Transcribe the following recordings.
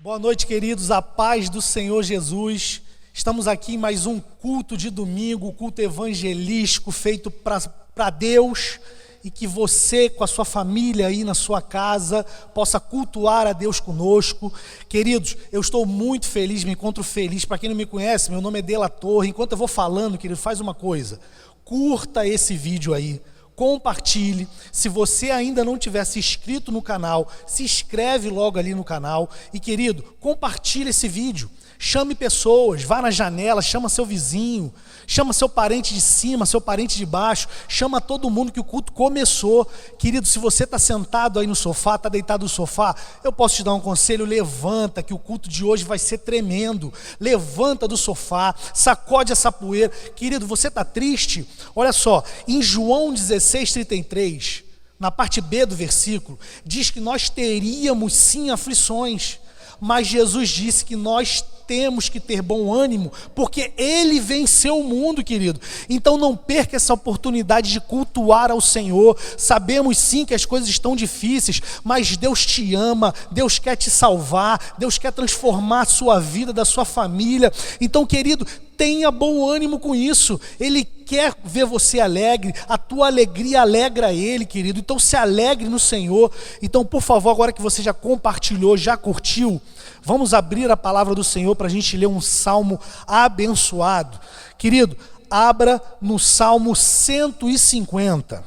Boa noite, queridos, a paz do Senhor Jesus. Estamos aqui em mais um culto de domingo, culto evangelístico feito para Deus, e que você com a sua família aí na sua casa possa cultuar a Deus conosco. Queridos, eu estou muito feliz, me encontro feliz. Para quem não me conhece, meu nome é Dela Torre. Enquanto eu vou falando, querido, faz uma coisa, curta esse vídeo aí, compartilhe. Se você ainda não tiver se inscrito no canal, se inscreve logo ali no canal. E querido, compartilhe esse vídeo, chame pessoas, vá na janela, chama seu vizinho, chama seu parente de cima, seu parente de baixo, chama todo mundo que o culto começou. Querido, se você está sentado aí no sofá, está deitado no sofá, eu posso te dar um conselho: levanta, que o culto de hoje vai ser tremendo. Levanta do sofá, sacode essa poeira. Querido, você está triste? Olha só, em João 16:33, na parte B do versículo, diz que nós teríamos sim aflições, mas Jesus disse que nós temos que ter bom ânimo, porque Ele venceu o mundo, querido. Então não perca essa oportunidade de cultuar ao Senhor. Sabemos sim que as coisas estão difíceis, mas Deus te ama, Deus quer te salvar, Deus quer transformar a sua vida, da sua família. Então, querido, tenha bom ânimo com isso. Ele quer ver você alegre, a tua alegria alegra Ele, querido. Então se alegre no Senhor. Então, por favor, agora que você já compartilhou, já curtiu, vamos abrir a palavra do Senhor para a gente ler um salmo abençoado. Querido, abra no Salmo 150.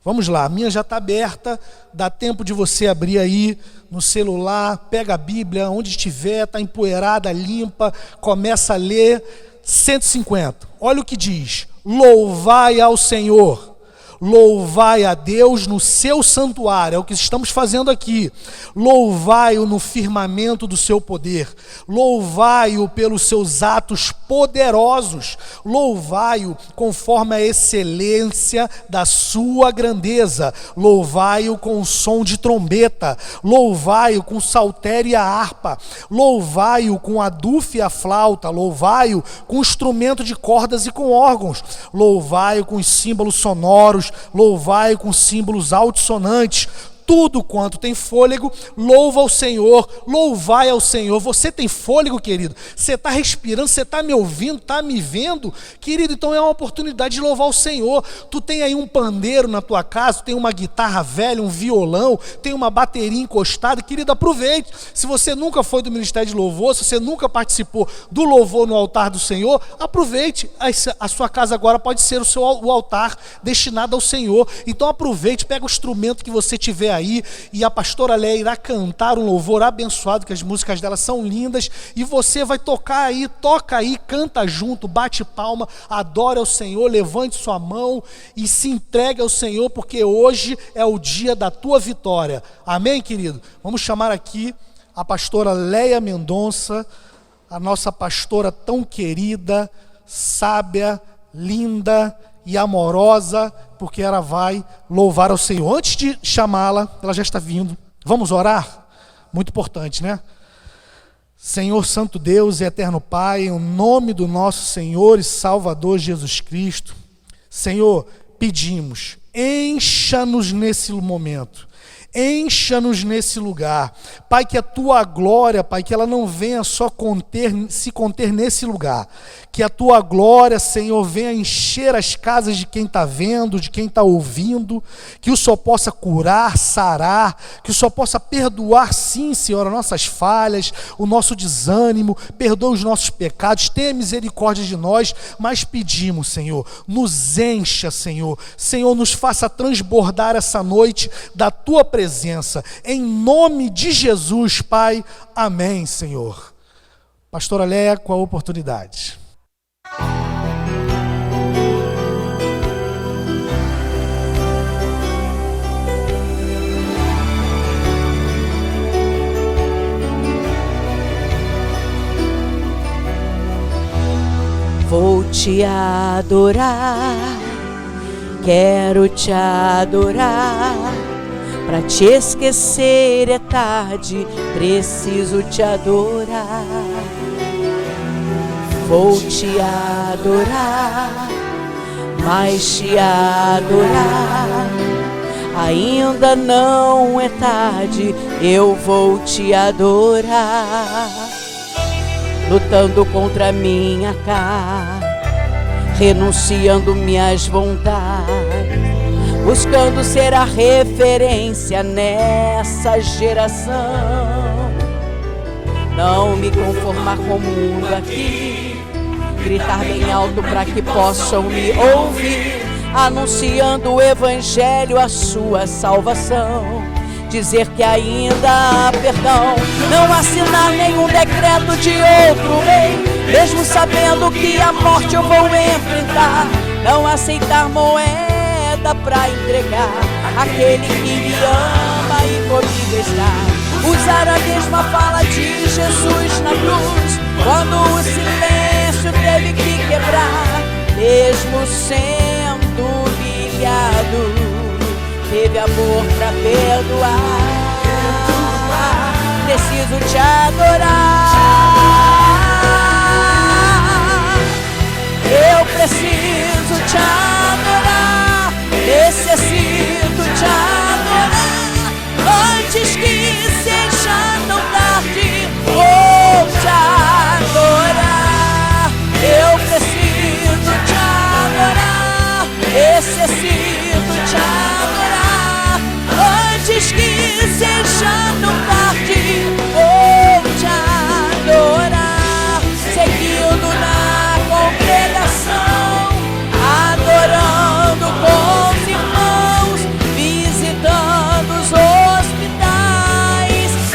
Vamos lá, a minha já está aberta, dá tempo de você abrir aí no celular, pega a Bíblia, onde estiver, está empoeirada, limpa, começa a ler. 150, olha o que diz: louvai ao Senhor, louvai a Deus no seu santuário. É o que estamos fazendo aqui. Louvai-o no firmamento do seu poder, louvai-o pelos seus atos poderosos, louvai-o conforme a excelência da sua grandeza, louvai-o com o som de trombeta, louvai-o com o saltério e a harpa, louvai-o com a dufa e a flauta, louvai-o com instrumento de cordas e com órgãos, louvai-o com os símbolos sonoros, louvai com símbolos altissonantes. Tudo quanto tem fôlego, louva ao Senhor, louvai ao Senhor. Você tem fôlego, querido? Você está respirando, você está me ouvindo, está me vendo? Querido, então é uma oportunidade de louvar o Senhor. Tu tem aí um pandeiro na tua casa, tu tem uma guitarra velha, um violão, tem uma bateria encostada. Querido, aproveite. Se você nunca foi do Ministério de Louvor, se você nunca participou do louvor no altar do Senhor, aproveite. A sua casa agora pode ser o altar destinado ao Senhor. Então aproveite, pega o instrumento que você tiver aí, e a pastora Léa irá cantar um louvor abençoado, que as músicas dela são lindas, e você vai tocar aí, toca aí, canta junto, bate palma, adora ao Senhor, levante sua mão e se entregue ao Senhor, porque hoje é o dia da tua vitória. Amém, querido? Vamos chamar aqui a pastora Léa Mendonça, a nossa pastora tão querida, sábia, linda e amorosa, porque ela vai louvar ao Senhor. Antes de chamá-la, ela já está vindo. Vamos orar? Muito importante, né? Senhor Santo Deus e Eterno Pai, em nome do nosso Senhor e Salvador Jesus Cristo, Senhor, pedimos, encha-nos nesse momento, encha-nos nesse lugar, Pai, que a tua glória, Pai, que ela não venha só se conter nesse lugar, que a tua glória, Senhor, venha encher as casas de quem está vendo, de quem está ouvindo, que o Senhor possa curar, sarar, que o Senhor possa perdoar, sim, Senhor, as nossas falhas, o nosso desânimo, perdoa os nossos pecados, tenha misericórdia de nós, mas pedimos, Senhor, nos encha, Senhor, nos faça transbordar essa noite da tua presença, em nome de Jesus, Pai, amém, Senhor. Pastora Léa, com a oportunidade. Vou te adorar, quero te adorar. Pra te esquecer é tarde, preciso te adorar. Vou te adorar, mais te adorar. ainda não é tarde, eu vou te adorar. Lutando contra minha carne, renunciando minhas vontades, buscando ser a referência nessa geração. Não me conformar com o mundo aqui, gritar bem alto para que possam me ouvir, anunciando o evangelho, a sua salvação, dizer que ainda há perdão, não assinar nenhum decreto de outro rei, mesmo sabendo que a morte eu vou enfrentar, não aceitar moeda para entregar aquele que me ama e comigo está. Usar a mesma fala de Jesus na cruz, quando o silêncio teve que quebrar, mesmo sendo humilhado, teve amor pra perdoar. Preciso te adorar, eu preciso te adorar, necessito te adorar, antes que seja tão tarde, vou te adorar. Eu preciso te adorar, necessito te adorar, antes que seja tão tarde, vou te adorar. Seguindo na congregação, adorando com os irmãos, visitando os hospitais,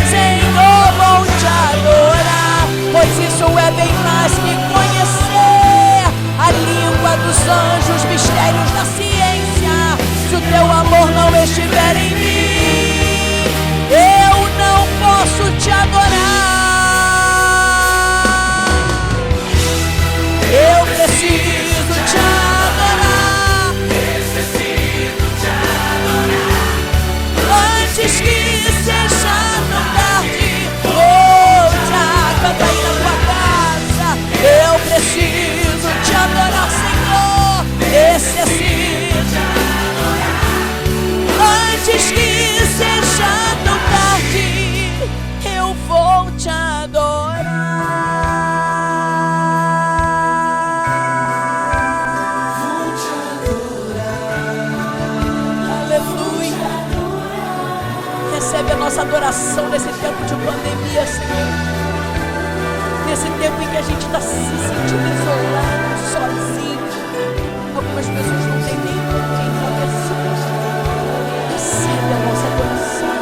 Senhor, vou te adorar, pois isso é bem mais que conhecer a língua dos anjos, mistérios da ciência. Se o teu amor não estiver em mim, eu não posso te adorar. Eu preciso te adorar, necessito te adorar, antes que seja tão tarde, vou te adorar. Canta aí na tua casa, eu preciso te adorar, Senhor, necessito te adorar, antes que seja tão tarde, eu vou te adorar. Aleluia. Recebe a nossa adoração nesse tempo de pandemia, Senhor. Nesse tempo em que a gente está se sentindo isolado, sozinho. Algumas pessoas não têm nem com quem conversar. Recebe a nossa adoração.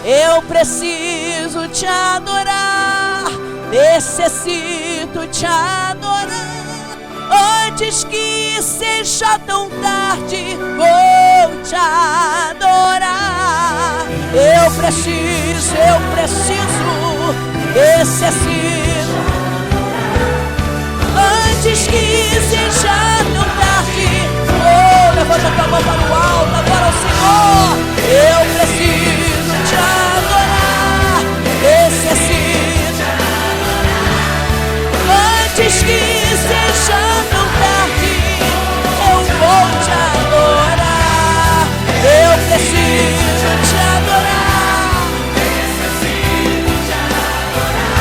Eu preciso te adorar, necessito te adorar, antes que seja tão tarde, vou te adorar. Eu preciso, necessito, antes que seja tão tarde. Oh, levanta a tua mão para o alto, adora o Senhor. Eu preciso te adorar, necessito, antes que seja tão tarde, eu vou te adorar. Eu preciso te adorar, necessito te adorar,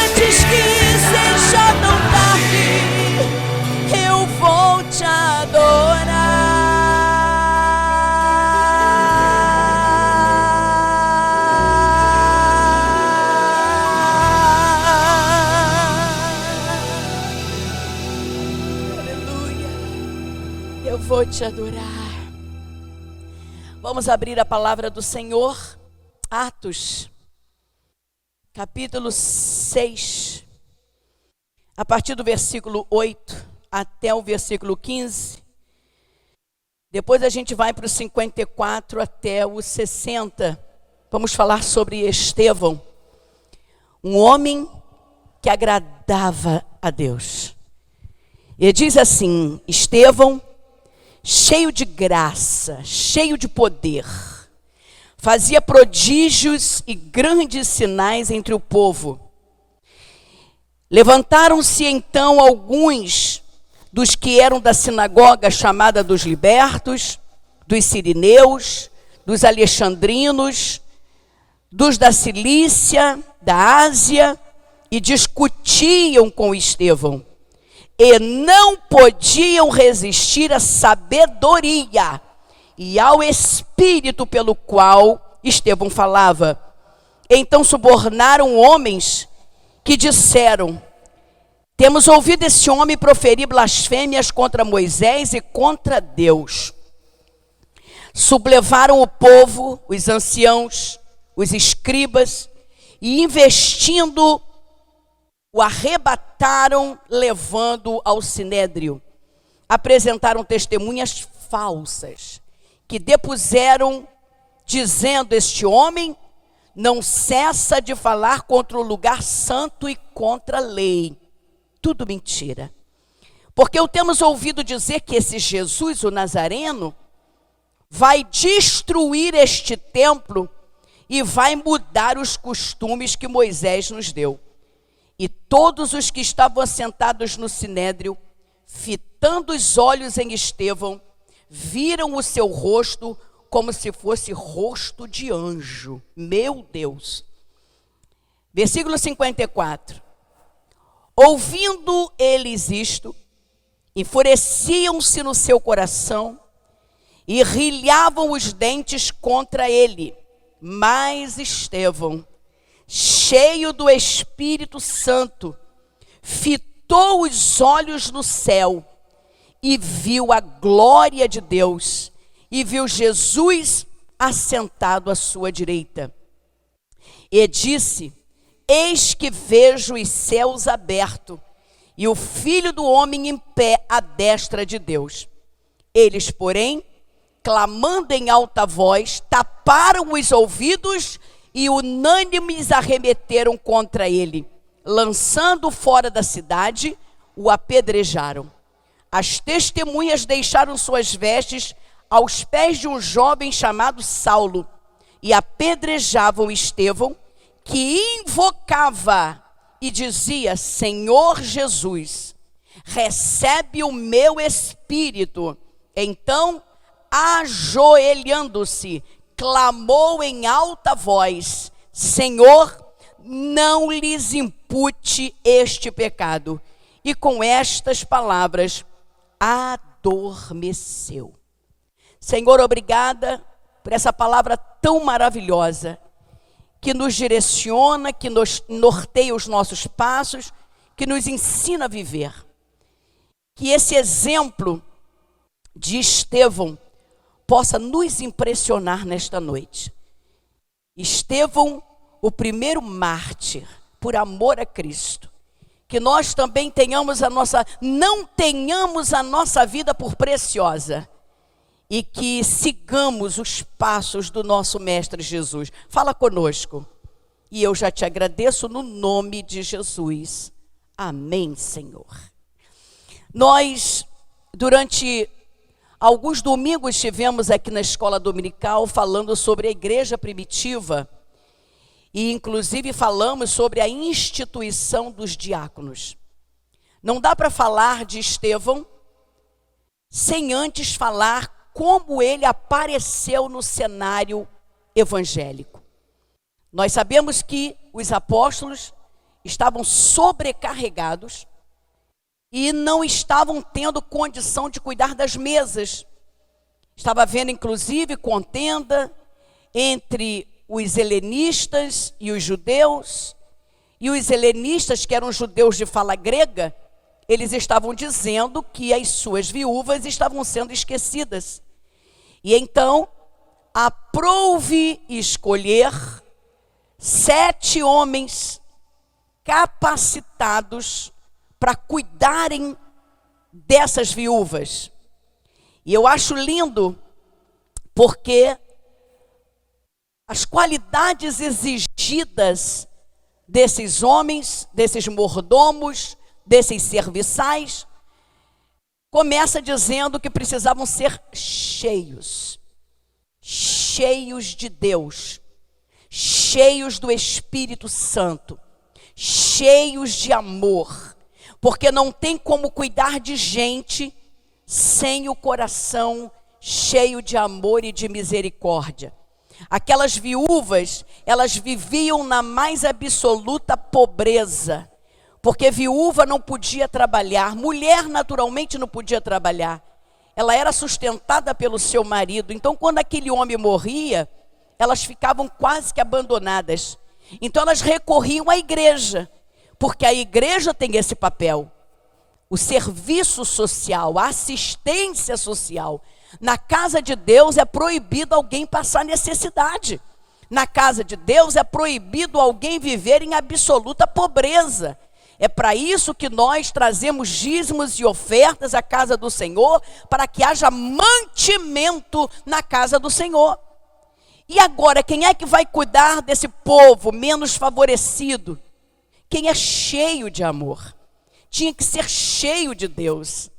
antes que seja tão tarde, eu vou te adorar. Eu vou te adorar. Vamos abrir a palavra do Senhor, Atos, capítulo 6, a partir do versículo 8 até o versículo 15. Depois a gente vai para o 54 até o 60. Vamos falar sobre Estevão, um homem que agradava a Deus. E diz assim: Estevão, cheio de graça, cheio de poder, fazia prodígios e grandes sinais entre o povo. Levantaram-se então alguns dos que eram da sinagoga chamada dos libertos, dos sirineus, dos alexandrinos, dos da Cilícia, da Ásia, e discutiam com Estevão, e não podiam resistir à sabedoria e ao espírito pelo qual Estevão falava. Então subornaram homens que disseram: temos ouvido esse homem proferir blasfêmias contra Moisés e contra Deus. Sublevaram o povo, os anciãos, os escribas, e investindo, o arrebataram, levando ao sinédrio. Apresentaram testemunhas falsas, que depuseram, dizendo: este homem não cessa de falar contra o lugar santo e contra a lei. Tudo mentira. Porque o temos ouvido dizer que esse Jesus, o Nazareno, vai destruir este templo e vai mudar os costumes que Moisés nos deu. E todos os que estavam assentados no sinédrio, fitando os olhos em Estevão, viram o seu rosto como se fosse rosto de anjo. Meu Deus. Versículo 54. Ouvindo eles isto, enfureciam-se no seu coração e rilhavam os dentes contra ele. Mas Estevão, cheio do Espírito Santo, fitou os olhos no céu e viu a glória de Deus, e viu Jesus assentado à sua direita. E disse: eis que vejo os céus abertos, e o Filho do Homem em pé à destra de Deus. Eles, porém, clamando em alta voz, taparam os ouvidos e unânimes arremeteram contra ele. Lançando fora da cidade, o apedrejaram. As testemunhas deixaram suas vestes aos pés de um jovem chamado Saulo e apedrejavam Estevão, que invocava e dizia: Senhor Jesus, recebe o meu espírito. Então, ajoelhando-se, clamou em alta voz: Senhor, não lhes impute este pecado. E com estas palavras, adormeceu. Senhor, obrigada por essa palavra tão maravilhosa, que nos direciona, que nos norteia os nossos passos, que nos ensina a viver. Que esse exemplo de Estevão possa nos impressionar nesta noite. Estevão, o primeiro mártir, por amor a Cristo. Que nós também não tenhamos a nossa vida por preciosa, e que sigamos os passos do nosso Mestre Jesus. Fala conosco. E eu já te agradeço no nome de Jesus. Amém, Senhor. Nós, durante alguns domingos, estivemos aqui na escola dominical falando sobre a igreja primitiva. E inclusive falamos sobre a instituição dos diáconos. Não dá para falar de Estevão sem antes falar como ele apareceu no cenário evangélico. Nós sabemos que os apóstolos estavam sobrecarregados e não estavam tendo condição de cuidar das mesas. Estava havendo inclusive contenda entre os helenistas e os judeus. E os helenistas, que eram judeus de fala grega, eles estavam dizendo que as suas viúvas estavam sendo esquecidas. E então, aprouve escolher 7 homens capacitados para cuidarem dessas viúvas. E eu acho lindo, porque as qualidades exigidas desses homens, desses mordomos, desses serviçais, começa dizendo que precisavam ser cheios de Deus, cheios do Espírito Santo, cheios de amor, porque não tem como cuidar de gente sem o coração cheio de amor e de misericórdia. Aquelas viúvas, elas viviam na mais absoluta pobreza, porque viúva não podia trabalhar, mulher naturalmente não podia trabalhar. Ela era sustentada pelo seu marido. Então, quando aquele homem morria, elas ficavam quase que abandonadas. Então, elas recorriam à igreja, porque a igreja tem esse papel. O serviço social, a assistência social. Na casa de Deus é proibido alguém passar necessidade. Na casa de Deus é proibido alguém viver em absoluta pobreza. É para isso que nós trazemos dízimos e ofertas à casa do Senhor, para que haja mantimento na casa do Senhor. E agora, quem é que vai cuidar desse povo menos favorecido? Quem é cheio de amor. Tinha que ser cheio de Deus.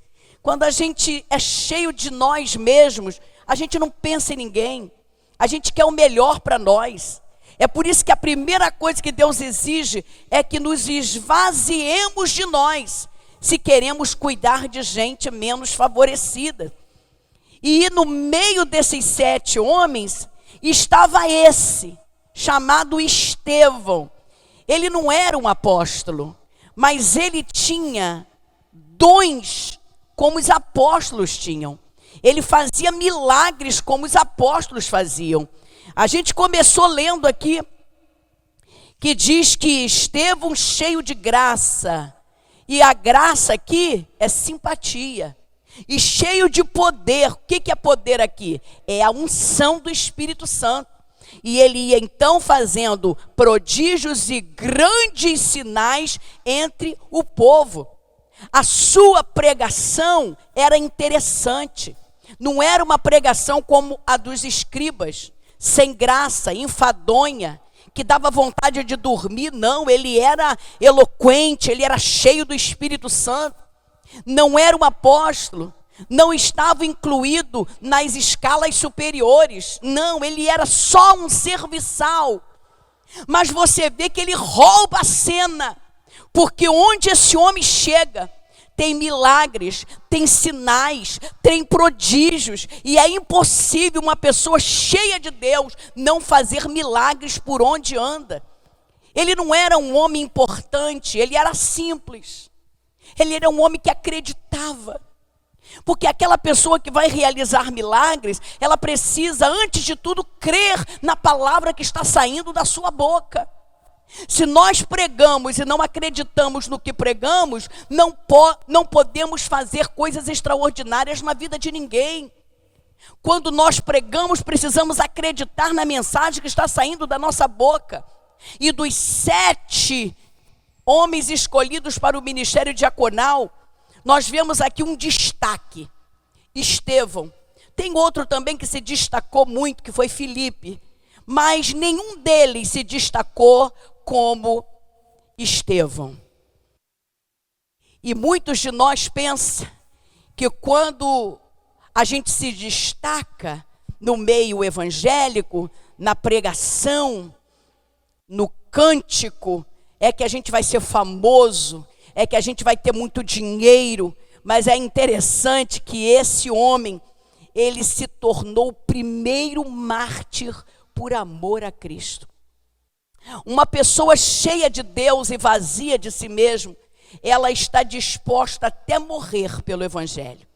Quando a gente é cheio de nós mesmos, a gente não pensa em ninguém. A gente quer o melhor para nós. É por isso que a primeira coisa que Deus exige é que nos esvaziemos de nós, se queremos cuidar de gente menos favorecida. E no meio desses 7 homens, estava esse, chamado Estevão. Ele não era um apóstolo, mas ele tinha dons como os apóstolos tinham. Ele fazia milagres como os apóstolos faziam. A gente começou lendo aqui, que diz que Estevão cheio de graça. E a graça aqui é simpatia. E cheio de poder. O que é poder aqui? É a unção do Espírito Santo. E ele ia então fazendo prodígios e grandes sinais entre o povo. A sua pregação era interessante. Não era uma pregação como a dos escribas, sem graça, enfadonha, que dava vontade de dormir. Não, ele era eloquente, ele era cheio do Espírito Santo. Não era um apóstolo, não estava incluído nas escalas superiores. Não, ele era só um serviçal. Mas você vê que ele rouba a cena, porque onde esse homem chega, tem milagres, tem sinais, tem prodígios. E é impossível uma pessoa cheia de Deus não fazer milagres por onde anda. Ele não era um homem importante, ele era simples. Ele era um homem que acreditava. Porque aquela pessoa que vai realizar milagres, ela precisa, antes de tudo, crer na palavra que está saindo da sua boca. Se nós pregamos e não acreditamos no que pregamos, não podemos fazer coisas extraordinárias na vida de ninguém. Quando nós pregamos, precisamos acreditar na mensagem que está saindo da nossa boca. E dos 7 homens escolhidos para o ministério diaconal, nós vemos aqui um destaque: Estevão. Tem outro também que se destacou muito, que foi Filipe. Mas nenhum deles se destacou como Estevão. E muitos de nós pensam que quando a gente se destaca no meio evangélico, na pregação, no cântico, é que a gente vai ser famoso, é que a gente vai ter muito dinheiro. Mas é interessante que esse homem, ele se tornou o primeiro mártir por amor a Cristo. Uma pessoa cheia de Deus e vazia de si mesmo, ela está disposta até morrer pelo Evangelho.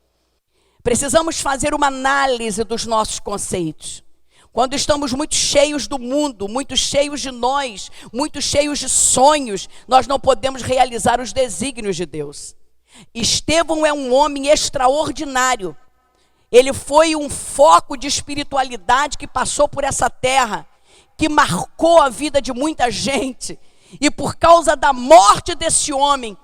Precisamos fazer uma análise dos nossos conceitos. Quando estamos muito cheios do mundo, muito cheios de nós, muito cheios de sonhos, nós não podemos realizar os desígnios de Deus. Estevão é um homem extraordinário. Ele foi um foco de espiritualidade que passou por essa terra, que marcou a vida de muita gente. E por causa da morte desse homem,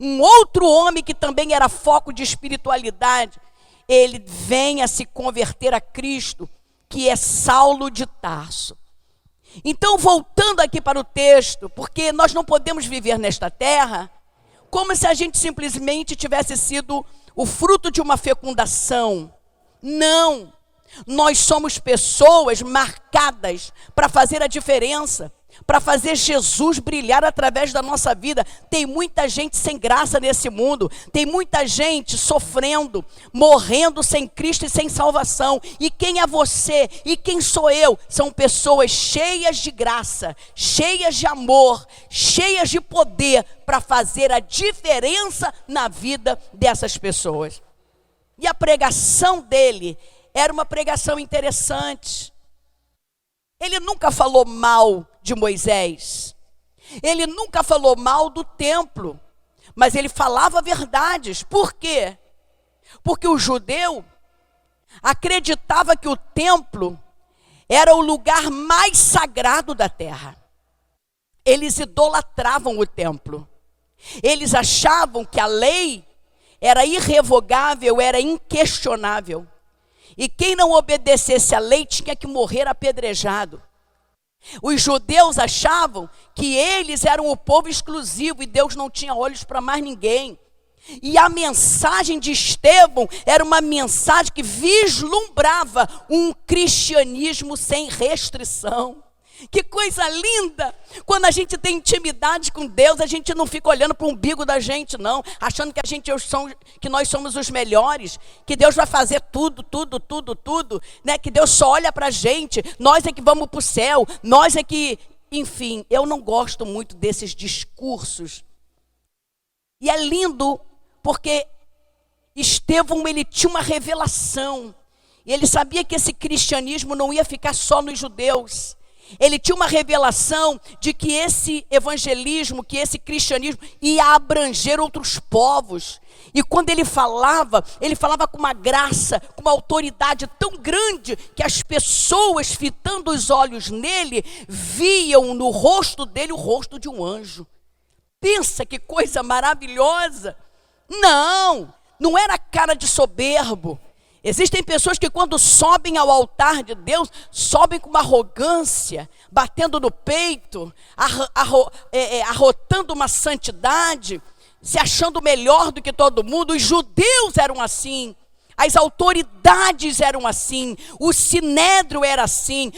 um outro homem que também era foco de espiritualidade, ele vem a se converter a Cristo, que é Saulo de Tarso. Então, voltando aqui para o texto, porque nós não podemos viver nesta terra como se a gente simplesmente tivesse sido o fruto de uma fecundação. Não. Nós somos pessoas marcadas para fazer a diferença, para fazer Jesus brilhar através da nossa vida. Tem muita gente sem graça nesse mundo, tem muita gente sofrendo, morrendo sem Cristo e sem salvação. E quem é você? E quem sou eu? São pessoas cheias de graça, cheias de amor, cheias de poder para fazer a diferença na vida dessas pessoas. E a pregação dele era uma pregação interessante. Ele nunca falou mal de Moisés. Ele nunca falou mal do templo. Mas ele falava verdades. Por quê? Porque o judeu acreditava que o templo era o lugar mais sagrado da terra. Eles idolatravam o templo. Eles achavam que a lei era irrevogável, era inquestionável. E quem não obedecesse à lei tinha que morrer apedrejado. Os judeus achavam que eles eram o povo exclusivo e Deus não tinha olhos para mais ninguém. E a mensagem de Estevão era uma mensagem que vislumbrava um cristianismo sem restrição. Que coisa linda! Quando a gente tem intimidade com Deus, a gente não fica olhando para o umbigo da gente, não, achando que nós somos os melhores, que Deus vai fazer tudo, né? Que Deus só olha para a gente, nós é que vamos para o céu, nós é que... Enfim, eu não gosto muito desses discursos. E é lindo, porque Estevão, ele tinha uma revelação, e ele sabia que esse cristianismo não ia ficar só nos judeus. Ele tinha uma revelação de que esse evangelismo, que esse cristianismo ia abranger outros povos. E quando ele falava com uma graça, com uma autoridade tão grande, que as pessoas, fitando os olhos nele, viam no rosto dele o rosto de um anjo. Pensa que coisa maravilhosa! Não era cara de soberbo. Existem pessoas que quando sobem ao altar de Deus, sobem com uma arrogância, batendo no peito, arrotando uma santidade, se achando melhor do que todo mundo. Os judeus eram assim, as autoridades eram assim, o sinédrio era assim,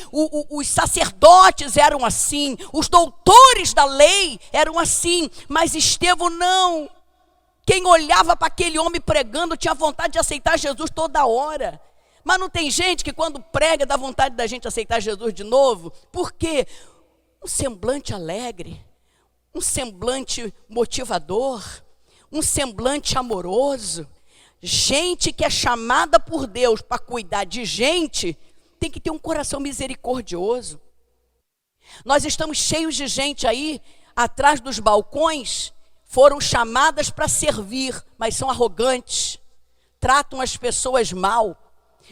os sacerdotes eram assim, os doutores da lei eram assim, mas Estevão não. Quem olhava para aquele homem pregando tinha vontade de aceitar Jesus toda hora. Mas não tem gente que quando prega dá vontade da gente aceitar Jesus de novo? Por quê? Um semblante alegre, um semblante motivador, um semblante amoroso. Gente que é chamada por Deus para cuidar de gente, tem que ter um coração misericordioso. Nós estamos cheios de gente aí, atrás dos balcões, foram chamadas para servir, mas são arrogantes, tratam as pessoas mal.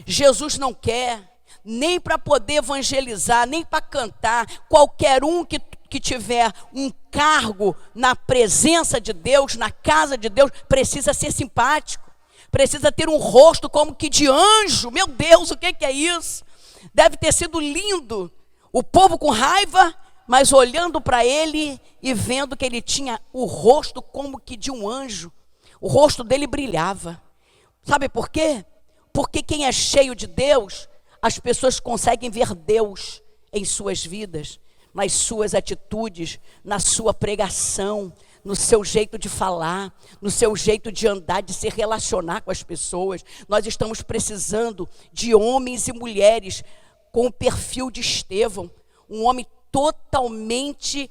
Jesus não quer, nem para poder evangelizar, nem para cantar. Qualquer um que tiver um cargo na presença de Deus, na casa de Deus, precisa ser simpático, precisa ter um rosto como que de anjo. Meu Deus, o que é isso? Deve ter sido lindo, o povo com raiva, mas olhando para ele e vendo que ele tinha o rosto como que de um anjo. O rosto dele brilhava. Sabe por quê? Porque quem é cheio de Deus, as pessoas conseguem ver Deus em suas vidas, nas suas atitudes, na sua pregação, no seu jeito de falar, no seu jeito de andar, de se relacionar com as pessoas. Nós estamos precisando de homens e mulheres com o perfil de Estevão, um homem totalmente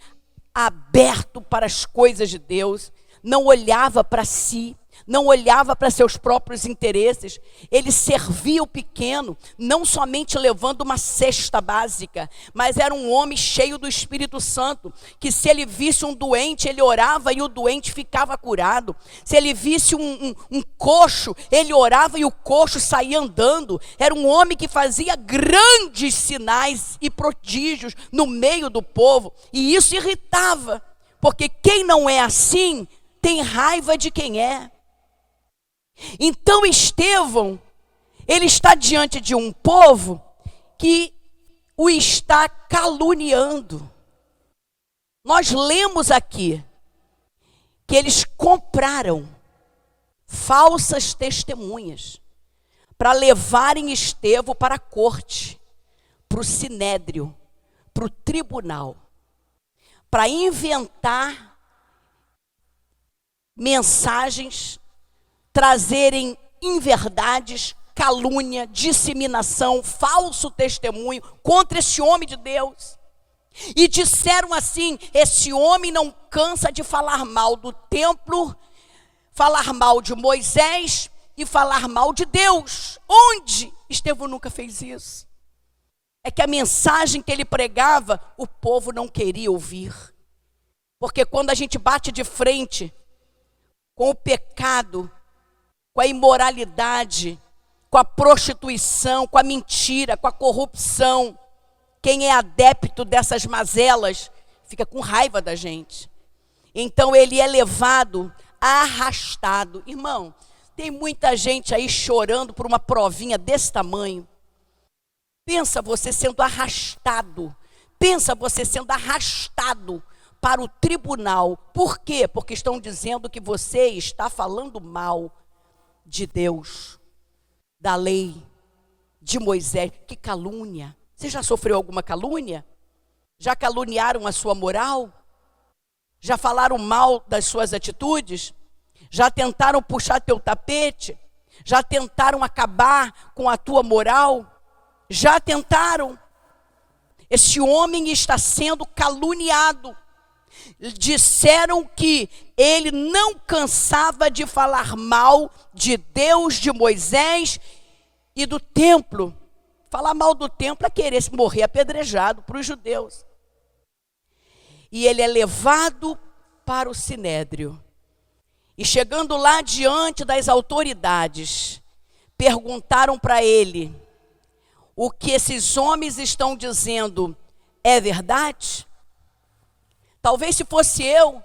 aberto para as coisas de Deus, não olhava para si, não olhava para seus próprios interesses. Ele servia o pequeno, não somente levando uma cesta básica, mas era um homem cheio do Espírito Santo, que se ele visse um doente, ele orava e o doente ficava curado. Se ele visse um coxo, ele orava e o coxo saía andando. Era um homem que fazia grandes sinais e prodígios no meio do povo, e isso irritava, porque quem não é assim tem raiva de quem é. Então Estevão, ele está diante de um povo que o está caluniando. Nós lemos aqui que eles compraram falsas testemunhas para levarem Estevão para a corte, para o sinédrio, para o tribunal, para inventar mensagens, trazerem inverdades, calúnia, disseminação, falso testemunho contra esse homem de Deus. E disseram assim: esse homem não cansa de falar mal do templo, falar mal de Moisés e falar mal de Deus. Onde? Estevão nunca fez isso. É que a mensagem que ele pregava, o povo não queria ouvir. Porque quando a gente bate de frente com o pecado, com a imoralidade, com a prostituição, com a mentira, com a corrupção, quem é adepto dessas mazelas fica com raiva da gente. Então ele é levado, arrastado. Irmão, tem muita gente aí chorando por uma provinha desse tamanho. Pensa você sendo arrastado. Pensa você sendo arrastado para o tribunal. Por quê? Porque estão dizendo que você está falando mal de Deus, da lei, de Moisés. Que calúnia. Você já sofreu alguma calúnia? Já caluniaram a sua moral? Já falaram mal das suas atitudes? Já tentaram puxar teu tapete? Já tentaram acabar com a tua moral? Já tentaram? Esse homem está sendo caluniado. Disseram que ele não cansava de falar mal de Deus, de Moisés e do templo. Falar mal do templo é querer morrer apedrejado para os judeus. E ele é levado para o sinédrio. E chegando lá diante das autoridades, perguntaram para ele: o que esses homens estão dizendo é verdade? Talvez se fosse eu,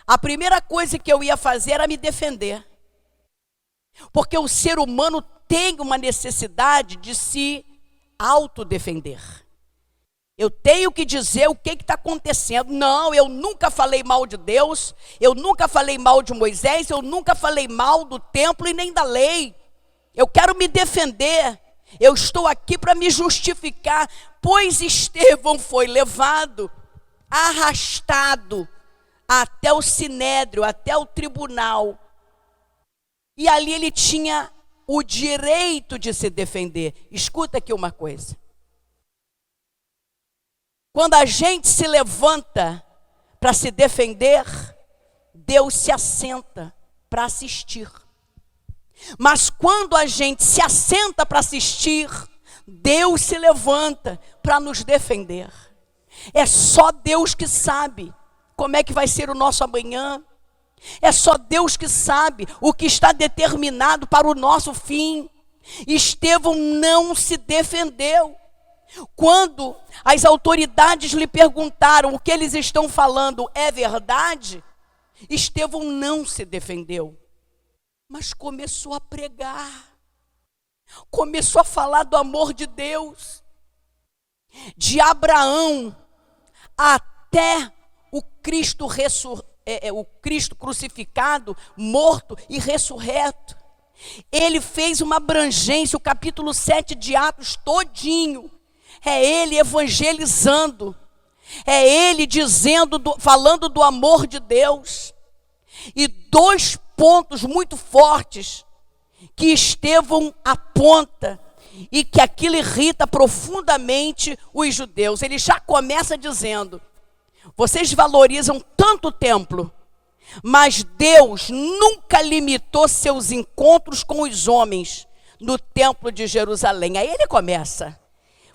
a primeira coisa que eu ia fazer era me defender. Porque o ser humano tem uma necessidade de se autodefender. Eu tenho que dizer o que está acontecendo. Não, eu nunca falei mal de Deus, eu nunca falei mal de Moisés, eu nunca falei mal do templo e nem da lei. Eu quero me defender. Eu estou aqui para me justificar, pois Estevão foi levado, arrastado até o sinédrio, até o tribunal. E ali ele tinha o direito de se defender. Escuta aqui uma coisa. Quando a gente se levanta para se defender, Deus se assenta para assistir. Mas quando a gente se assenta para assistir, Deus se levanta para nos defender. É só Deus que sabe como é que vai ser o nosso amanhã. É só Deus que sabe o que está determinado para o nosso fim. Estevão não se defendeu. Quando as autoridades lhe perguntaram o que eles estão falando é verdade, Estevão não se defendeu. Mas começou a pregar, começou a falar do amor de Deus, de Abraão até o Cristo crucificado, morto e ressurreto. Ele fez uma abrangência, o capítulo 7 de Atos todinho. É ele evangelizando, é ele dizendo, falando do amor de Deus. E dois pontos muito fortes que Estevão aponta e que aquilo irrita profundamente os judeus. Ele já começa dizendo: vocês valorizam tanto o templo, mas Deus nunca limitou seus encontros com os homens no templo de Jerusalém. Aí ele começa,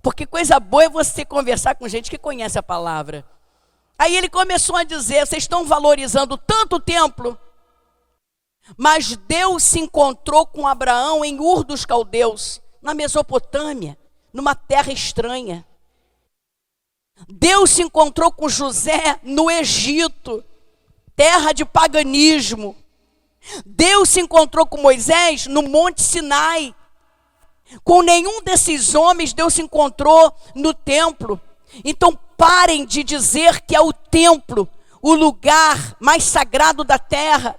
porque coisa boa é você conversar com gente que conhece a palavra. Aí ele começou a dizer: vocês estão valorizando tanto o templo, mas Deus se encontrou com Abraão em Ur dos Caldeus, na Mesopotâmia, numa terra estranha. Deus se encontrou com José no Egito, terra de paganismo. Deus se encontrou com Moisés no Monte Sinai. Com nenhum desses homens Deus se encontrou no templo. Então parem de dizer que é o templo o lugar mais sagrado da terra,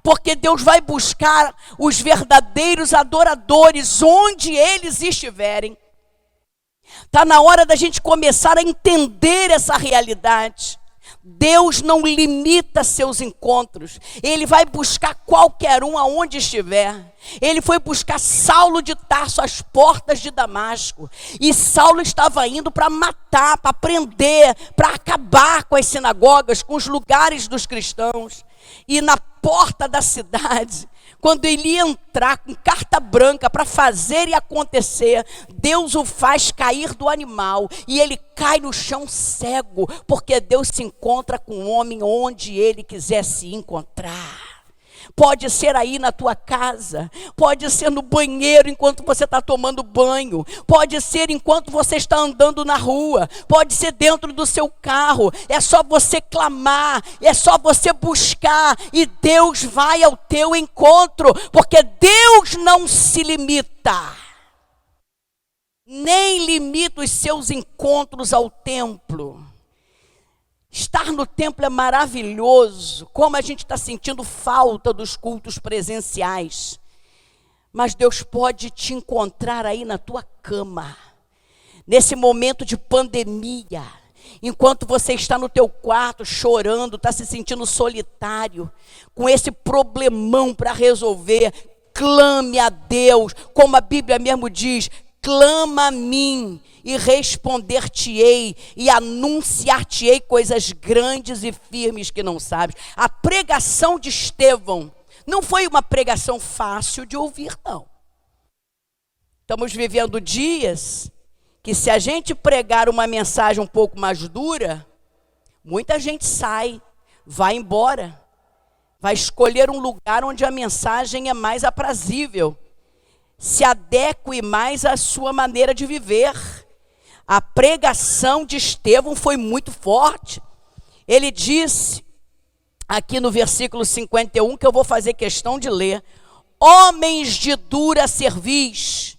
porque Deus vai buscar os verdadeiros adoradores onde eles estiverem. Está na hora da gente começar a entender essa realidade. Deus não limita seus encontros. Ele vai buscar qualquer um aonde estiver. Ele foi buscar Saulo de Tarso às portas de Damasco. E Saulo estava indo para matar, para prender, para acabar com as sinagogas, com os lugares dos cristãos. E na porta da cidade, quando ele ia entrar com carta branca para fazer e acontecer, Deus o faz cair do animal e ele cai no chão cego, porque Deus se encontra com o homem onde ele quiser se encontrar. Pode ser aí na tua casa, pode ser no banheiro enquanto você está tomando banho, pode ser enquanto você está andando na rua, pode ser dentro do seu carro. É só você clamar, é só você buscar e Deus vai ao teu encontro, porque Deus não se limita, nem limita os seus encontros ao templo. Estar no templo é maravilhoso, como a gente está sentindo falta dos cultos presenciais. Mas Deus pode te encontrar aí na tua cama, nesse momento de pandemia, enquanto você está no teu quarto chorando, está se sentindo solitário, com esse problemão para resolver. Clame a Deus, como a Bíblia mesmo diz: clama a mim e responder-te-ei e anunciar-te-ei coisas grandes e firmes que não sabes. A pregação de Estevão não foi uma pregação fácil de ouvir, não. Estamos vivendo dias que, se a gente pregar uma mensagem um pouco mais dura, muita gente sai, vai embora, vai escolher um lugar onde a mensagem é mais aprazível, se adeque mais à sua maneira de viver. A pregação de Estevão foi muito forte. Ele disse, aqui no versículo 51, que eu vou fazer questão de ler: homens de dura cerviz,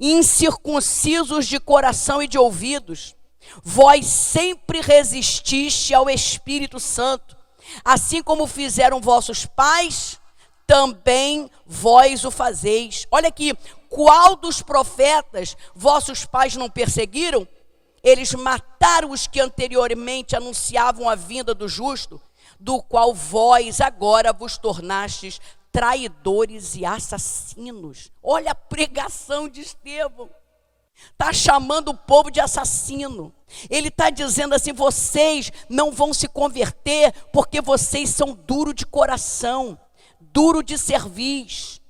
incircuncisos de coração e de ouvidos, vós sempre resististe ao Espírito Santo, assim como fizeram vossos pais, também vós o fazeis. Olha aqui, qual dos profetas vossos pais não perseguiram? Eles mataram os que anteriormente anunciavam a vinda do justo, do qual vós agora vos tornastes traidores e assassinos. Olha a pregação de Estevão. Está chamando o povo de assassino. Ele está dizendo assim: vocês não vão se converter porque vocês são duros de coração, duro de cerviz.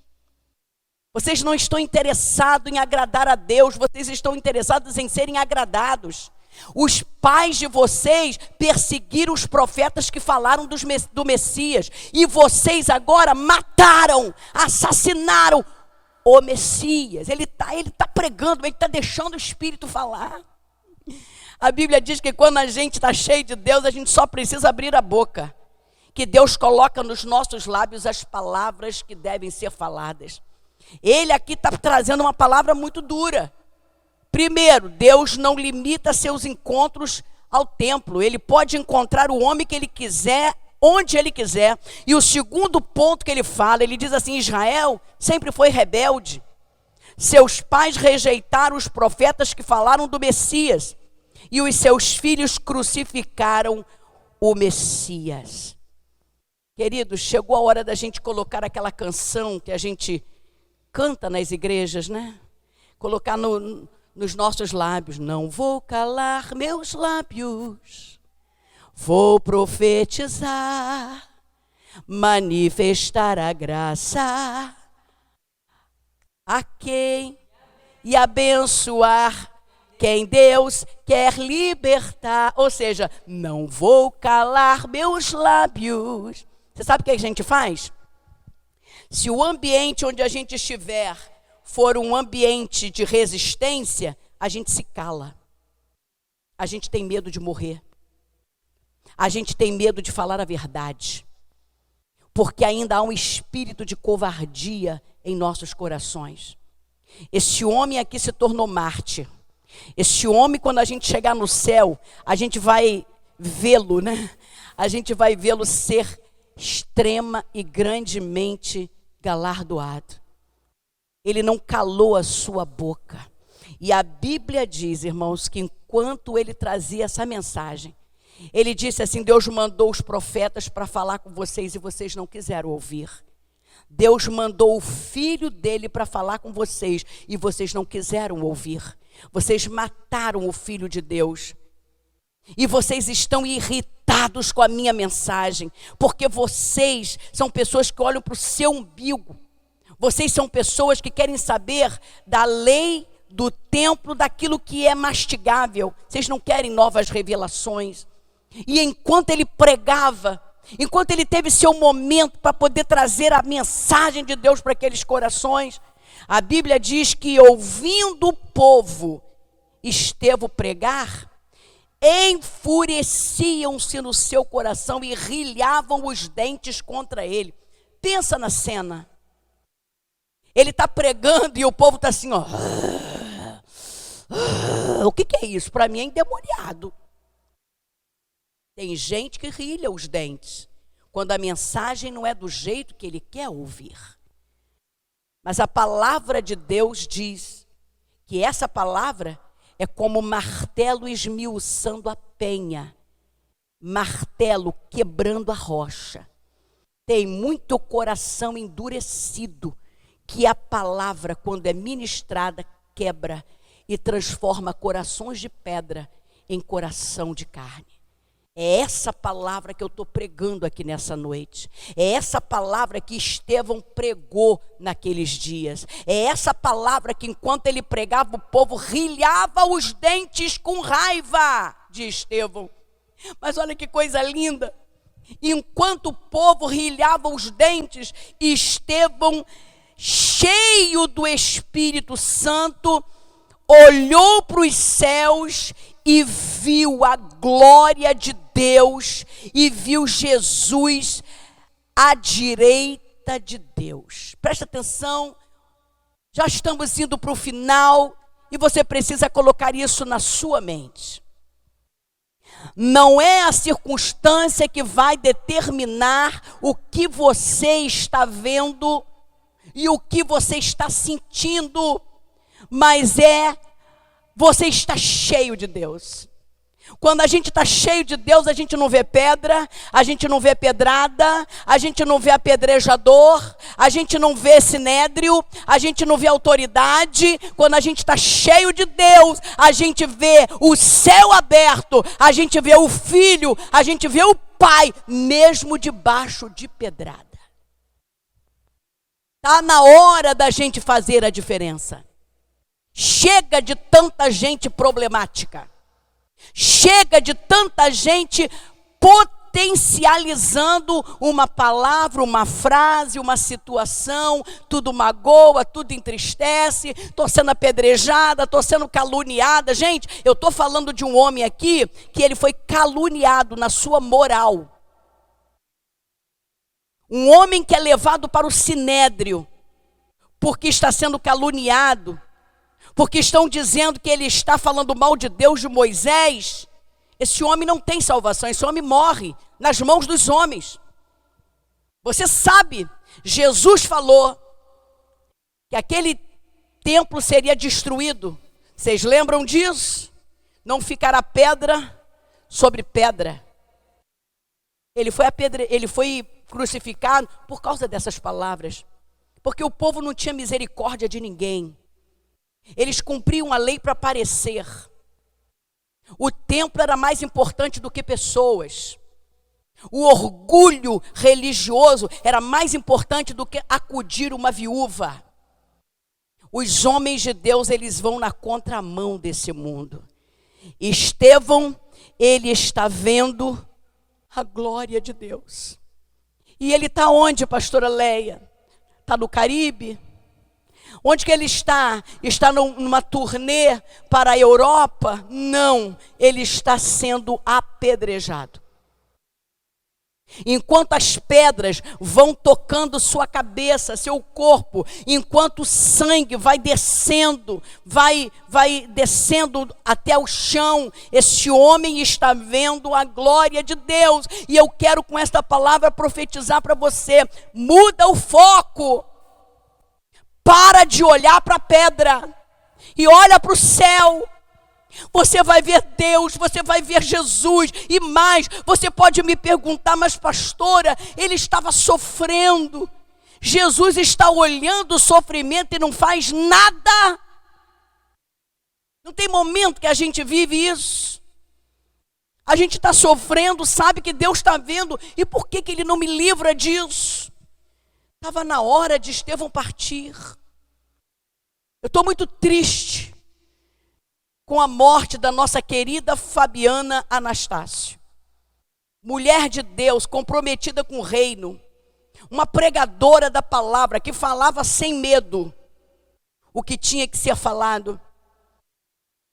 Vocês não estão interessados em agradar a Deus, vocês estão interessados em serem agradados. Os pais de vocês perseguiram os profetas que falaram do Messias, e vocês agora mataram, assassinaram o Messias. Ele tá pregando, ele está deixando o Espírito falar. A Bíblia diz que quando a gente está cheio de Deus, a gente só precisa abrir a boca, que Deus coloca nos nossos lábios as palavras que devem ser faladas. Ele aqui está trazendo uma palavra muito dura. Primeiro, Deus não limita seus encontros ao templo. Ele pode encontrar o homem que ele quiser, onde ele quiser. E o segundo ponto que ele fala, ele diz assim: Israel sempre foi rebelde. Seus pais rejeitaram os profetas que falaram do Messias, e os seus filhos crucificaram o Messias. Queridos, chegou a hora da gente colocar aquela canção que a gente canta nas igrejas, né? Colocar nos nossos lábios: não vou calar meus lábios, vou profetizar, manifestar a graça a quem e abençoar quem Deus quer libertar. Ou seja, não vou calar meus lábios. Você sabe o que a gente faz? Se o ambiente onde a gente estiver for um ambiente de resistência, a gente se cala. A gente tem medo de morrer. A gente tem medo de falar a verdade. Porque ainda há um espírito de covardia em nossos corações. Esse homem aqui se tornou mártir. Esse homem, quando a gente chegar no céu, a gente vai vê-lo, né? A gente vai vê-lo ser extrema e grandemente galardoado. Ele não calou a sua boca. E a Bíblia diz, irmãos, que enquanto ele trazia essa mensagem, ele disse assim: Deus mandou os profetas para falar com vocês e vocês não quiseram ouvir. Deus mandou o filho dele para falar com vocês e vocês não quiseram ouvir. Vocês mataram o filho de Deus. E vocês estão irritados com a minha mensagem, porque vocês são pessoas que olham para o seu umbigo. Vocês são pessoas que querem saber da lei, do templo, daquilo que é mastigável. Vocês não querem novas revelações. E enquanto ele pregava, enquanto ele teve seu momento para poder trazer a mensagem de Deus para aqueles corações, a Bíblia diz que, ouvindo o povo Estevão pregar, enfureciam-se no seu coração e rilhavam os dentes contra ele. Pensa na cena. Ele está pregando e o povo está assim, ó. O que é isso? Para mim é endemoniado. Tem gente que rilha os dentes quando a mensagem não é do jeito que ele quer ouvir. Mas a palavra de Deus diz que essa palavra é como martelo esmiuçando a penha, martelo quebrando a rocha. Tem muito coração endurecido que a palavra, quando é ministrada, quebra e transforma corações de pedra em coração de carne. É essa palavra que eu estou pregando aqui nessa noite. É essa palavra que Estevão pregou naqueles dias. É essa palavra que, enquanto ele pregava, o povo rilhava os dentes com raiva de Estevão. Mas olha que coisa linda. Enquanto o povo rilhava os dentes, Estevão, cheio do Espírito Santo, olhou para os céus e viu a glória de Deus e viu Jesus à direita de Deus. Presta atenção, já estamos indo para o final e você precisa colocar isso na sua mente. Não é a circunstância que vai determinar o que você está vendo e o que você está sentindo, mas você está cheio de Deus. Quando a gente está cheio de Deus, a gente não vê pedra, a gente não vê pedrada, a gente não vê apedrejador, a gente não vê sinédrio, a gente não vê autoridade. Quando a gente está cheio de Deus, a gente vê o céu aberto, a gente vê o Filho, a gente vê o Pai, mesmo debaixo de pedrada. Está na hora da gente fazer a diferença. Chega de tanta gente problemática. Chega de tanta gente potencializando uma palavra, uma frase, uma situação. Tudo magoa, tudo entristece. Estou sendo apedrejada, estou sendo caluniada. Gente, eu estou falando de um homem aqui que ele foi caluniado na sua moral. Um homem que é levado para o sinédrio porque está sendo caluniado, porque estão dizendo que ele está falando mal de Deus, de Moisés. Esse homem não tem salvação, esse homem morre nas mãos dos homens. Você sabe, Jesus falou que aquele templo seria destruído. Vocês lembram disso? Não ficará pedra sobre pedra. Ele foi crucificado por causa dessas palavras, porque o povo não tinha misericórdia de ninguém. Eles cumpriam a lei para aparecer. O templo era mais importante do que pessoas. O orgulho religioso era mais importante do que acudir uma viúva. Os homens de Deus, eles vão na contramão desse mundo. Estevão, ele está vendo a glória de Deus. E ele está onde, pastora Leia? Está no Caribe? Onde que ele está? Está numa turnê para a Europa? Não, ele está sendo apedrejado. Enquanto as pedras vão tocando sua cabeça, seu corpo, enquanto o sangue vai descendo até o chão, esse homem está vendo a glória de Deus. E eu quero com esta palavra profetizar para você: muda o foco, para de olhar para a pedra e olha para o céu. Você vai ver Deus, você vai ver Jesus e mais. Você pode me perguntar: mas pastora, ele estava sofrendo. Jesus está olhando o sofrimento e não faz nada. Não tem momento que a gente vive isso. A gente está sofrendo, sabe que Deus está vendo. E por que ele não me livra disso? Estava na hora de Estevão partir. Eu estou muito triste com a morte da nossa querida Fabiana Anastácio, mulher de Deus, comprometida com o reino, uma pregadora da palavra, que falava sem medo o que tinha que ser falado.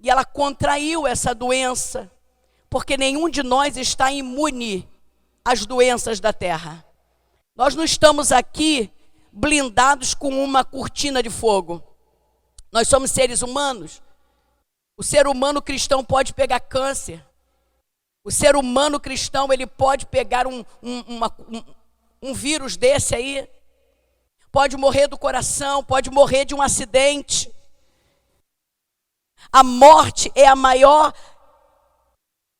E ela contraiu essa doença, porque nenhum de nós está imune às doenças da terra. Nós não estamos aqui blindados com uma cortina de fogo. Nós somos seres humanos. O ser humano cristão pode pegar câncer. O ser humano cristão, ele pode pegar um vírus desse aí. Pode morrer do coração, pode morrer de um acidente. A morte é a maior,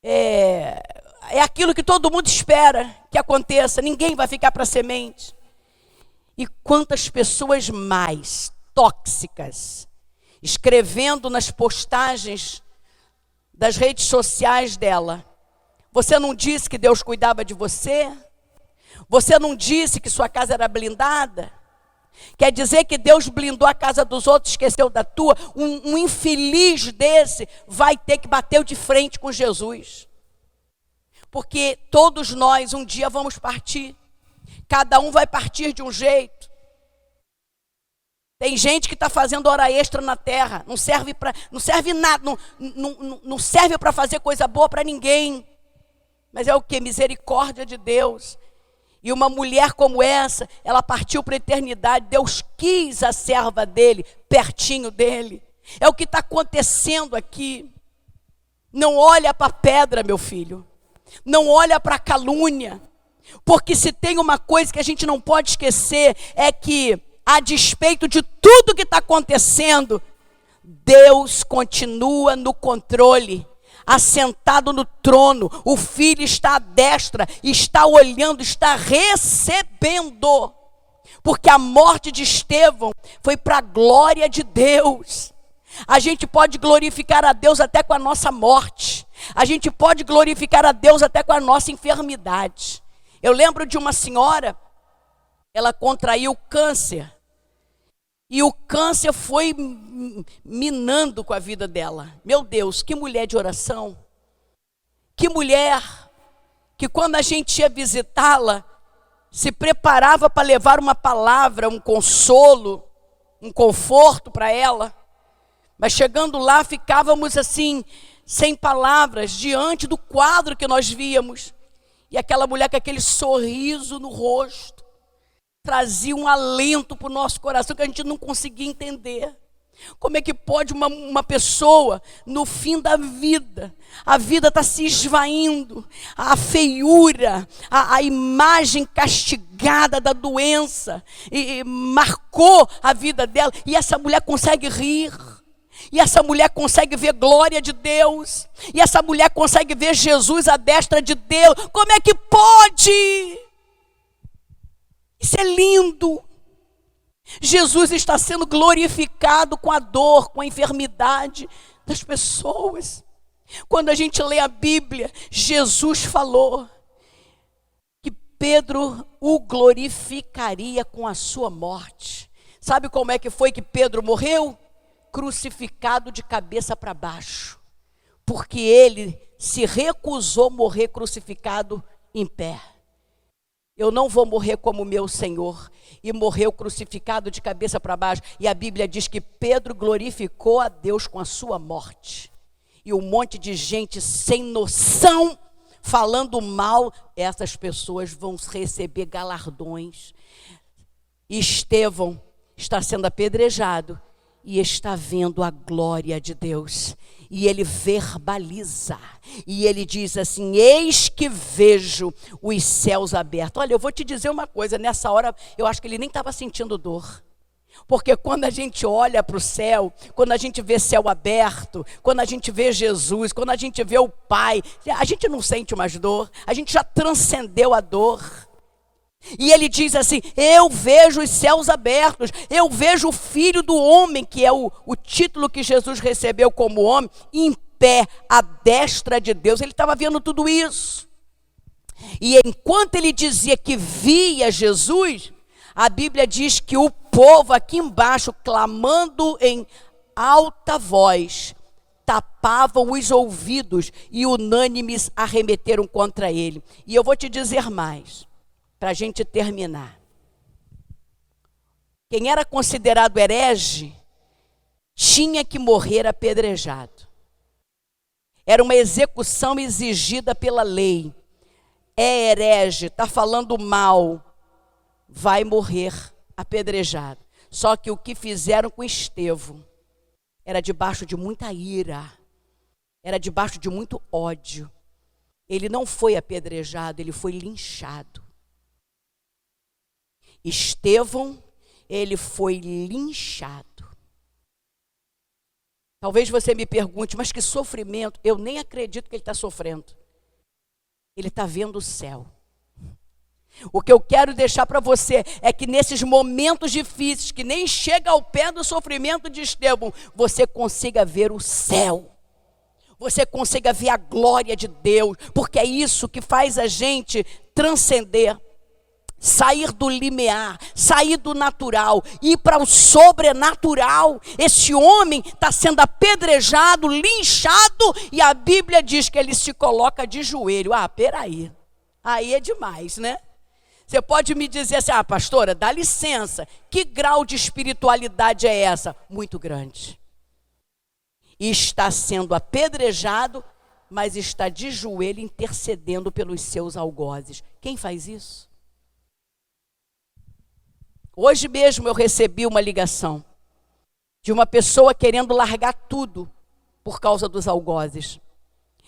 é aquilo que todo mundo espera que aconteça. Ninguém vai ficar para semente. E quantas pessoas mais tóxicas, escrevendo nas postagens das redes sociais dela: você não disse que Deus cuidava de você? Você não disse que sua casa era blindada? Quer dizer que Deus blindou a casa dos outros, esqueceu da tua? Um infeliz desse vai ter que bater de frente com Jesus. Porque todos nós um dia vamos partir. Cada um vai partir de um jeito. Tem gente que está fazendo hora extra na terra, não serve nada, não serve para fazer coisa boa para ninguém. Mas é o que? Misericórdia de Deus. E uma mulher como essa, ela partiu para a eternidade. Deus quis a serva dele, pertinho dele. É o que está acontecendo aqui. Não olha para a pedra, meu filho. Não olha para a calúnia. Porque se tem uma coisa que a gente não pode esquecer, é que a despeito de tudo que está acontecendo, Deus continua no controle, assentado no trono. O Filho está à destra, está olhando, está recebendo. Porque a morte de Estevão foi para a glória de Deus. A gente pode glorificar a Deus até com a nossa morte. A gente pode glorificar a Deus até com a nossa enfermidade. Eu lembro de uma senhora, ela contraiu câncer. E o câncer foi minando com a vida dela. Meu Deus, que mulher de oração. Que mulher que quando a gente ia visitá-la, se preparava para levar uma palavra, um consolo, um conforto para ela. Mas chegando lá, ficávamos assim, sem palavras, diante do quadro que nós víamos. E aquela mulher com aquele sorriso no rosto, trazia um alento para o nosso coração que a gente não conseguia entender. Como é que pode uma pessoa, no fim da vida, a vida está se esvaindo, a feiura, a imagem castigada da doença, e marcou a vida dela, e essa mulher consegue rir, e essa mulher consegue ver glória de Deus, e essa mulher consegue ver Jesus à destra de Deus. Como é que pode? Isso é lindo. Jesus está sendo glorificado com a dor, com a enfermidade das pessoas. Quando a gente lê a Bíblia, Jesus falou que Pedro o glorificaria com a sua morte. Sabe como é que foi que Pedro morreu? Crucificado de cabeça para baixo. Porque ele se recusou a morrer crucificado em pé. Eu não vou morrer como meu Senhor. E morreu crucificado de cabeça para baixo. E a Bíblia diz que Pedro glorificou a Deus com a sua morte. E um monte de gente sem noção falando mal, essas pessoas vão receber galardões. Estevão está sendo apedrejado e está vendo a glória de Deus. E ele verbaliza, e ele diz assim: eis que vejo os céus abertos. Olha, eu vou te dizer uma coisa, nessa hora eu acho que ele nem estava sentindo dor. Porque quando a gente olha para o céu, quando a gente vê céu aberto, quando a gente vê Jesus, quando a gente vê o Pai, a gente não sente mais dor, a gente já transcendeu a dor. E ele diz assim: eu vejo os céus abertos, eu vejo o Filho do Homem, que é o título que Jesus recebeu como homem, em pé à destra de Deus. Ele estava vendo tudo isso. E enquanto ele dizia que via Jesus, a Bíblia diz que o povo aqui embaixo, clamando em alta voz, tapavam os ouvidos e unânimes arremeteram contra ele. E eu vou te dizer mais, para a gente terminar. Quem era considerado herege tinha que morrer apedrejado. Era uma execução exigida pela lei. É herege, está falando mal, vai morrer apedrejado. Só que o que fizeram com Estevão era debaixo de muita ira, era debaixo de muito ódio. Ele não foi apedrejado, ele foi linchado. Estevão, ele foi linchado. Talvez você me pergunte, mas que sofrimento? Eu nem acredito que ele está sofrendo. Ele está vendo o céu. O que eu quero deixar para você é que nesses momentos difíceis, que nem chega ao pé do sofrimento de Estevão, você consiga ver o céu. Você consiga ver a glória de Deus, porque é isso que faz a gente transcender, sair do limiar, sair do natural, ir para o sobrenatural. Esse homem está sendo apedrejado, linchado, e a Bíblia diz que ele se coloca de joelho. Peraí, aí é demais, né? Você pode me dizer assim: pastora, dá licença, que grau de espiritualidade é essa? Muito grande. E está sendo apedrejado, mas está de joelho intercedendo pelos seus algozes. Quem faz isso? Hoje mesmo eu recebi uma ligação de uma pessoa querendo largar tudo por causa dos algozes.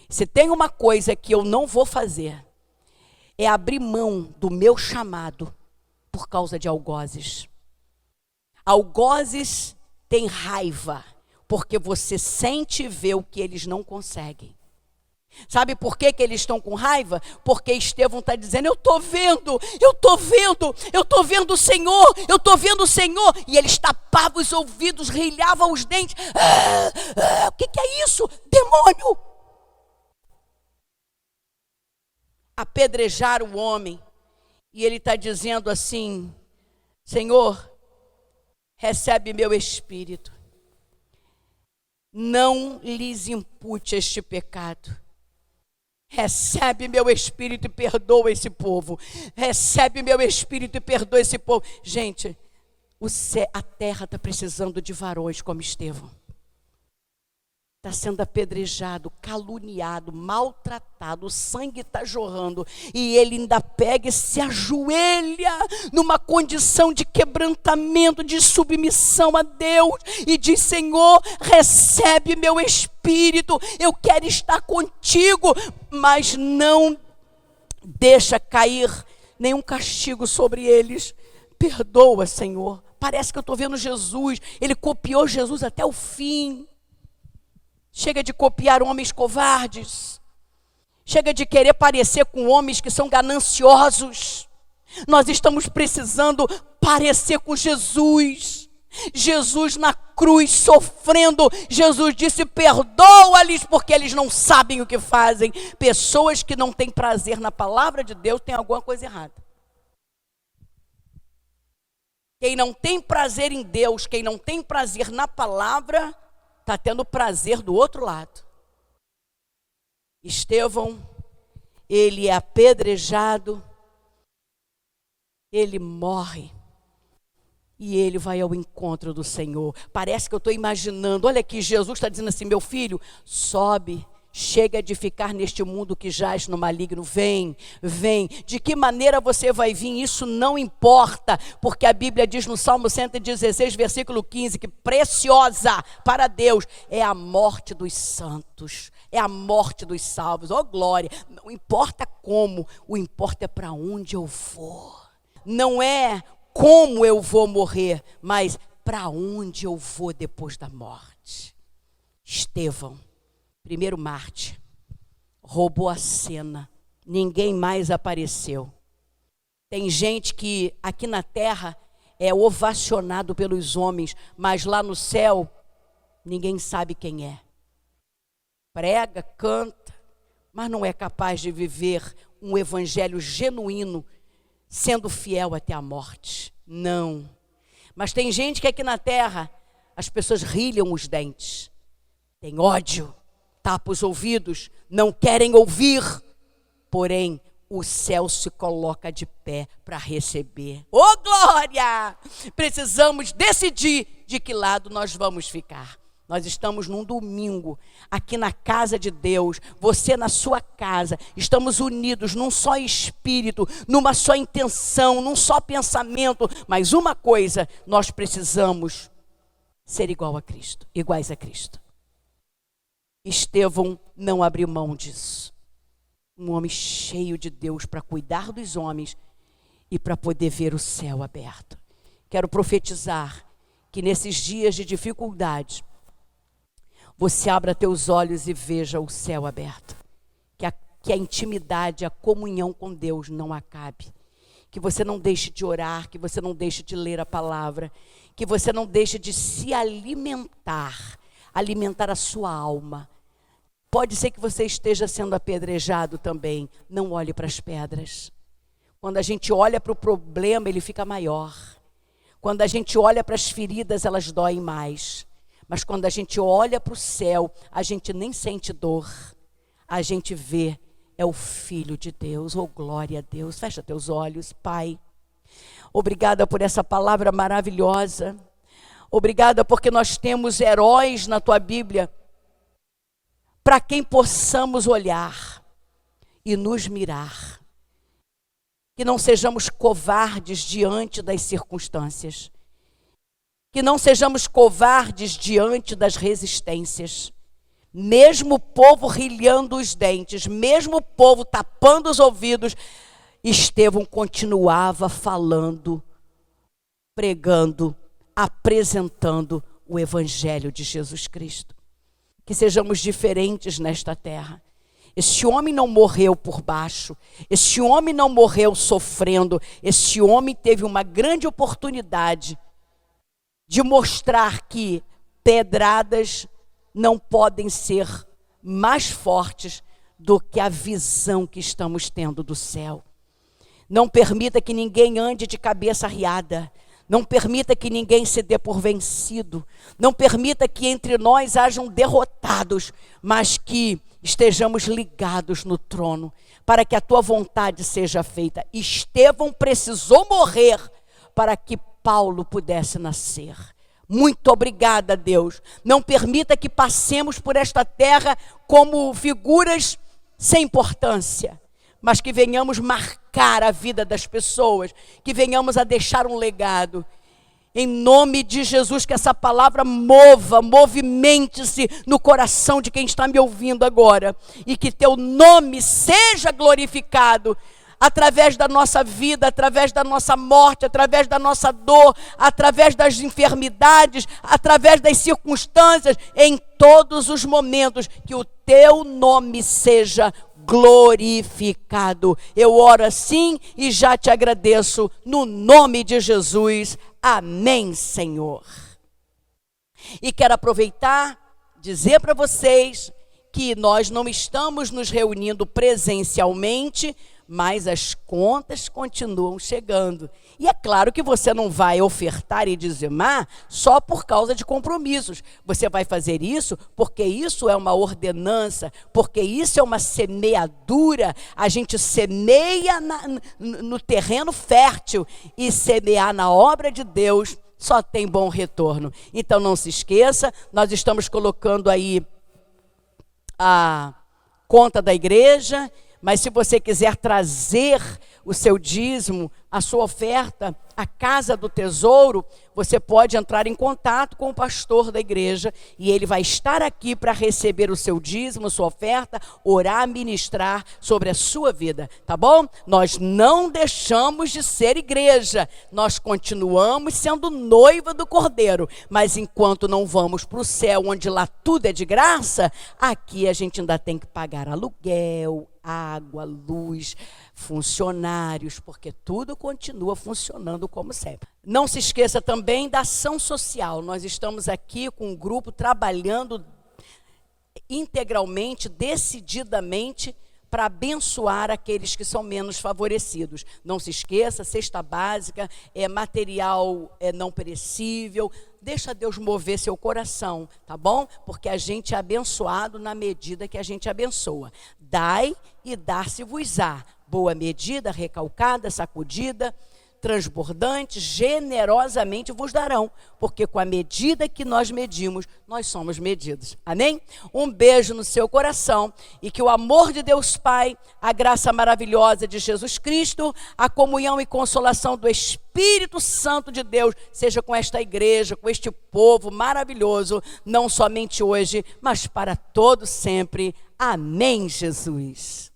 Se tem uma coisa que eu não vou fazer, é abrir mão do meu chamado por causa de algozes. Algozes têm raiva, porque você sente e vê o que eles não conseguem. Sabe por que eles estão com raiva? Porque Estevão está dizendo: eu estou vendo o Senhor, eu estou vendo o Senhor. E eles tapavam os ouvidos, rilhavam os dentes. O que é isso? Demônio! Apedrejaram o homem. E ele está dizendo assim: Senhor, recebe meu espírito. Não lhes impute este pecado. Recebe meu espírito e perdoa esse povo. Recebe meu espírito e perdoa esse povo. Gente, a terra está precisando de varões como Estevão. Está sendo apedrejado, caluniado, maltratado, o sangue está jorrando. E ele ainda pega e se ajoelha numa condição de quebrantamento, de submissão a Deus. E diz: Senhor, recebe meu espírito, eu quero estar contigo. Mas não deixa cair nenhum castigo sobre eles. Perdoa, Senhor. Parece que eu estou vendo Jesus. Ele copiou Jesus até o fim. Chega de copiar homens covardes. Chega de querer parecer com homens que são gananciosos. Nós estamos precisando parecer com Jesus. Jesus na cruz sofrendo. Jesus disse: perdoa-lhes porque eles não sabem o que fazem. Pessoas que não têm prazer na palavra de Deus têm alguma coisa errada. Quem não tem prazer em Deus, quem não tem prazer na palavra, está tendo prazer do outro lado. Estevão, ele é apedrejado, ele morre e ele vai ao encontro do Senhor. Parece que eu estou imaginando, olha aqui, Jesus está dizendo assim: meu filho, sobe, chega de ficar neste mundo que jaz no maligno. Vem, vem. De que maneira você vai vir, isso não importa, porque a Bíblia diz no Salmo 116, versículo 15, que preciosa para Deus é a morte dos santos, é a morte dos salvos. Oh glória, não importa como, o importa é para onde eu vou. Não é como eu vou morrer, mas para onde eu vou depois da morte. Estevão, primeiro Marte, roubou a cena, ninguém mais apareceu. Tem gente que aqui na terra é ovacionado pelos homens, mas lá no céu ninguém sabe quem é. Prega, canta, mas não é capaz de viver um evangelho genuíno, sendo fiel até a morte. Não. Mas tem gente que aqui na terra as pessoas rilham os dentes, tem ódio, tapa os ouvidos, não querem ouvir, porém o céu se coloca de pé para receber. Oh glória! Precisamos decidir de que lado nós vamos ficar. Nós estamos num domingo, aqui na casa de Deus, você na sua casa, estamos unidos num só espírito, numa só intenção, num só pensamento, mas uma coisa, nós precisamos ser iguais a Cristo. Estevão não abriu mão disso. Um homem cheio de Deus para cuidar dos homens e para poder ver o céu aberto. Quero profetizar que nesses dias de dificuldade, você abra teus olhos e veja o céu aberto. Que a intimidade, a comunhão com Deus não acabe. Que você não deixe de orar, que você não deixe de ler a palavra, que você não deixe de se alimentar a sua alma. Pode ser que você esteja sendo apedrejado também. Não olhe para as pedras. Quando a gente olha para o problema, ele fica maior. Quando a gente olha para as feridas, elas doem mais. Mas quando a gente olha para o céu, a gente nem sente dor. A gente vê, é o Filho de Deus. Oh, glória a Deus. Fecha teus olhos, Pai. Obrigada por essa palavra maravilhosa. Obrigada porque nós temos heróis na Tua Bíblia, para quem possamos olhar e nos mirar. Que não sejamos covardes diante das circunstâncias. Que não sejamos covardes diante das resistências. Mesmo o povo rilhando os dentes, mesmo o povo tapando os ouvidos, Estevão continuava falando, pregando, apresentando o Evangelho de Jesus Cristo. Que sejamos diferentes nesta terra. Esse homem não morreu por baixo, esse homem não morreu sofrendo, esse homem teve uma grande oportunidade de mostrar que pedradas não podem ser mais fortes do que a visão que estamos tendo do céu. Não permita que ninguém ande de cabeça arriada. Não permita que ninguém se dê por vencido. Não permita que entre nós hajam derrotados, mas que estejamos ligados no trono, para que a tua vontade seja feita. Estevão precisou morrer para que Paulo pudesse nascer. Muito obrigada, Deus. Não permita que passemos por esta terra como figuras sem importância, mas que venhamos marcar a vida das pessoas, que venhamos a deixar um legado. Em nome de Jesus, que essa palavra movimente-se no coração de quem está me ouvindo agora, e que teu nome seja glorificado, através da nossa vida, através da nossa morte, através da nossa dor, através das enfermidades, através das circunstâncias, em todos os momentos, que o teu nome seja glorificado. Eu oro assim e já te agradeço, no nome de Jesus. Amém, Senhor. E quero aproveitar, dizer para vocês que nós não estamos nos reunindo presencialmente, mas as contas continuam chegando. E é claro que você não vai ofertar e dizimar só por causa de compromissos. Você vai fazer isso porque isso é uma ordenança, porque isso é uma semeadura. A gente semeia no terreno fértil, e semear na obra de Deus só tem bom retorno. Então não se esqueça, nós estamos colocando aí conta da igreja, mas se você quiser trazer o seu dízimo, a sua oferta, a casa do tesouro, você pode entrar em contato com o pastor da igreja e ele vai estar aqui para receber o seu dízimo, sua oferta, orar, ministrar sobre a sua vida, tá bom? Nós não deixamos de ser igreja, nós continuamos sendo noiva do Cordeiro, mas enquanto não vamos para o céu, onde lá tudo é de graça, aqui a gente ainda tem que pagar aluguel, água, luz, funcionários, porque tudo continua funcionando como sempre. Não se esqueça também da ação social. Nós estamos aqui com um grupo trabalhando integralmente, decididamente, para abençoar aqueles que são menos favorecidos. Não se esqueça, cesta básica, material não perecível. Deixa Deus mover seu coração, tá bom? Porque a gente é abençoado na medida que a gente abençoa. Dai e dar-se-vos-á. Boa medida, recalcada, sacudida, transbordante, generosamente vos darão, porque com a medida que nós medimos, nós somos medidos. Amém? Um beijo no seu coração e que o amor de Deus Pai, a graça maravilhosa de Jesus Cristo, a comunhão e consolação do Espírito Santo de Deus seja com esta igreja, com este povo maravilhoso, não somente hoje, mas para todo sempre. Amém, Jesus.